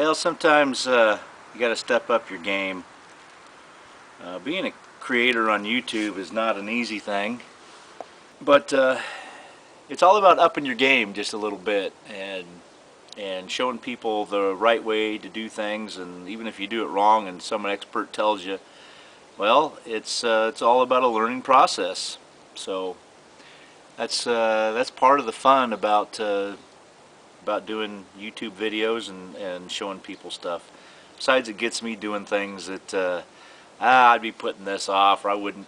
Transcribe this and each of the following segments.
Well, sometimes you got to step up your game. Being a creator on YouTube is not an easy thing, but it's all about upping your game just a little bit and showing people the right way to do things. And even if you do it wrong and some expert tells you, well, it's all about a learning process. So that's part of the fun about doing YouTube videos and showing people stuff. Besides, it gets me doing things that I'd be putting this off, or I wouldn't.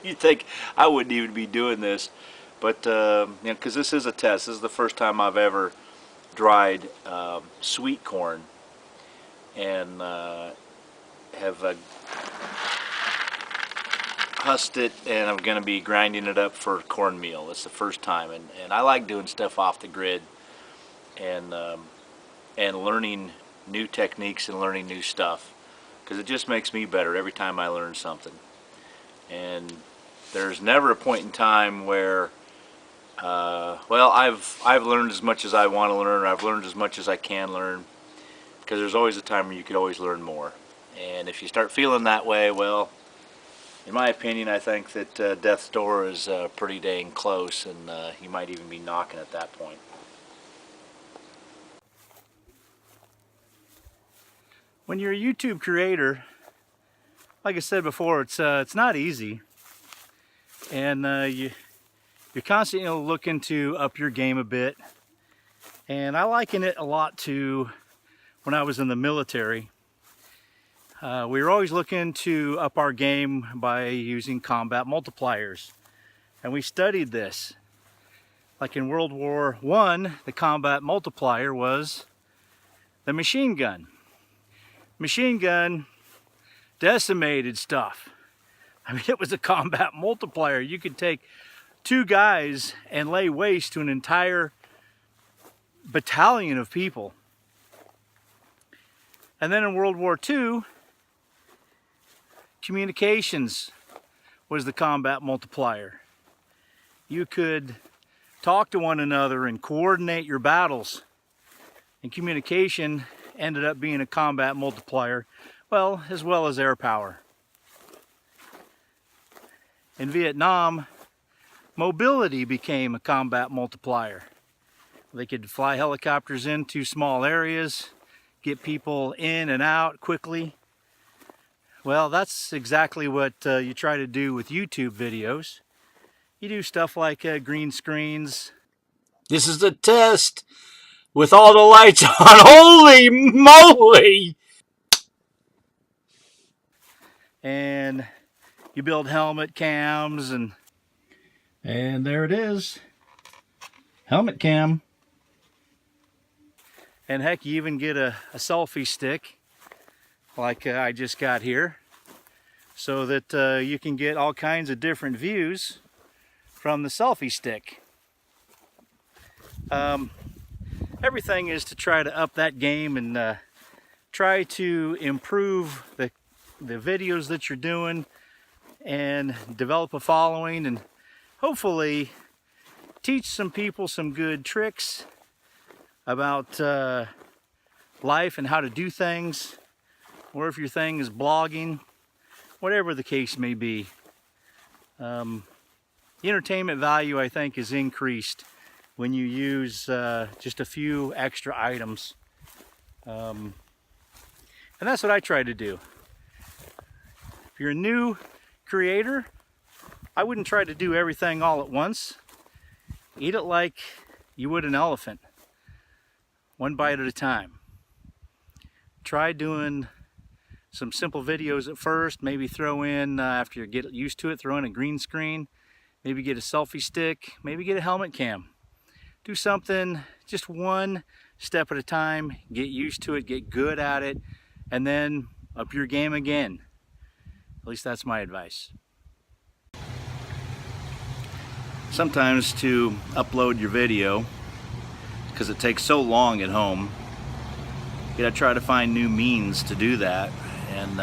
You'd think I wouldn't even be doing this, but you know, because this is a test. This is the first time I've ever dried sweet corn, and have husked it, and I'm going to be grinding it up for cornmeal. It's the first time, and I like doing stuff off the grid and learning new techniques and learning new stuff, because it just makes me better every time I learn something. And there's never a point in time where well, I've learned as much as I want to learn, or I've learned as much as I can learn, because there's always a time where you could always learn more. And if you start feeling that way, well, in my opinion, I think that death's door is pretty dang close, and you might even be knocking at that point. When you're a YouTube creator, like I said before, it's not easy, and you're constantly looking to up your game a bit. And I liken it a lot to when I was in the military. We were always looking to up our game by using combat multipliers, and we studied this. Like in World War I, the combat multiplier was the machine gun. Machine gun decimated stuff. I mean, it was a combat multiplier. You could take two guys and lay waste to an entire battalion of people. And then in World War II, communications was the combat multiplier. You could talk to one another and coordinate your battles. And communication ended up being a combat multiplier, well, as well as air power. In Vietnam, mobility became a combat multiplier. They could fly helicopters into small areas, get people in and out quickly. Well, that's exactly what you try to do with YouTube videos. You do stuff like green screens. This is a test with all the lights on. Holy moly! And you build helmet cams, and there it is. Helmet cam. And heck, you even get a selfie stick like I just got here, so that you can get all kinds of different views from the selfie stick. Everything is to try to up that game and try to improve the videos that you're doing and develop a following, and hopefully teach some people some good tricks about life and how to do things, or if your thing is blogging, whatever the case may be. The entertainment value, I think, is increased when you use just a few extra items. And that's what I try to do. If you're a new creator, I wouldn't try to do everything all at once. Eat it like you would an elephant, one bite at a time. Try doing some simple videos at first, maybe throw in, after you get used to it, throw in a green screen, maybe get a selfie stick, maybe get a helmet cam. Do something, just one step at a time, get used to it, get good at it, and then up your game again. At least that's my advice. Sometimes to upload your video, because it takes so long at home, you gotta try to find new means to do that. And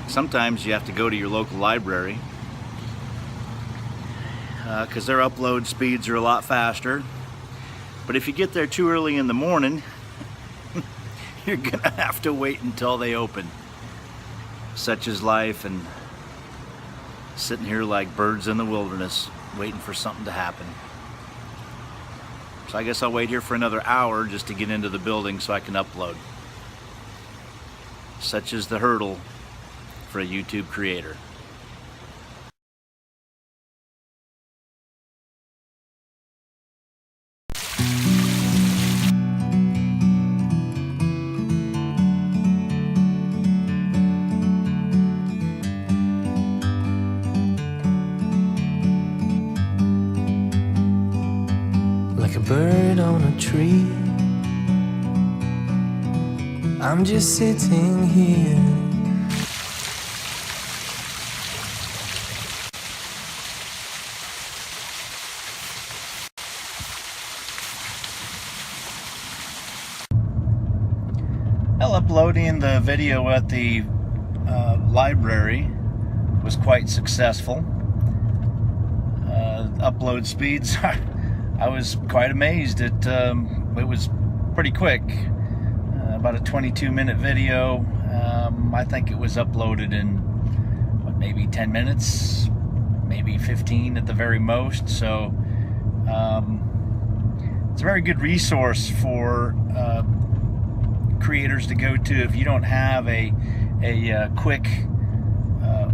sometimes you have to go to your local library, because their upload speeds are a lot faster. But if you get there too early in the morning, you're gonna have to wait until they open. Such is life, and sitting here like birds in the wilderness waiting for something to happen. So I guess I'll wait here for another hour just to get into the building so I can upload. Such is the hurdle for a YouTube creator. Like a bird on a tree, I'm just sitting here. Well, uploading the video at the library was quite successful. Upload speeds, I was quite amazed. It was pretty quick. About a 22-minute video. I think it was uploaded in what, maybe 10 minutes, maybe 15 at the very most. So it's a very good resource for creators to go to if you don't have a quick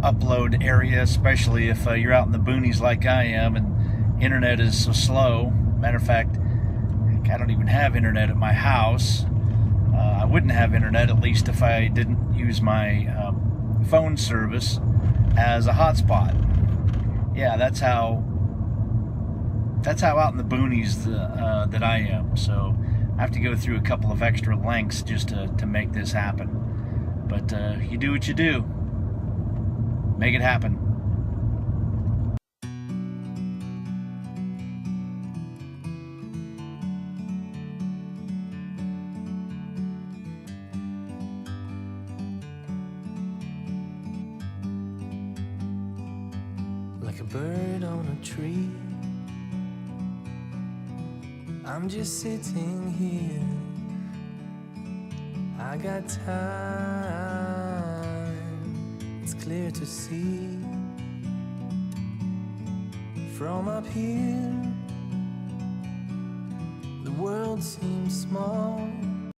upload area, especially if you're out in the boonies like I am and internet is so slow. Matter of fact, I don't even have internet at my house. I wouldn't have internet, at least if I didn't use my phone service as a hotspot. Yeah, that's how out in the boonies that I am. So I have to go through a couple of extra lengths just to make this happen. But you do what you do. Make it happen. Like a bird on a tree, I'm just sitting here. I got time, it's clear to see. From up here, the world seems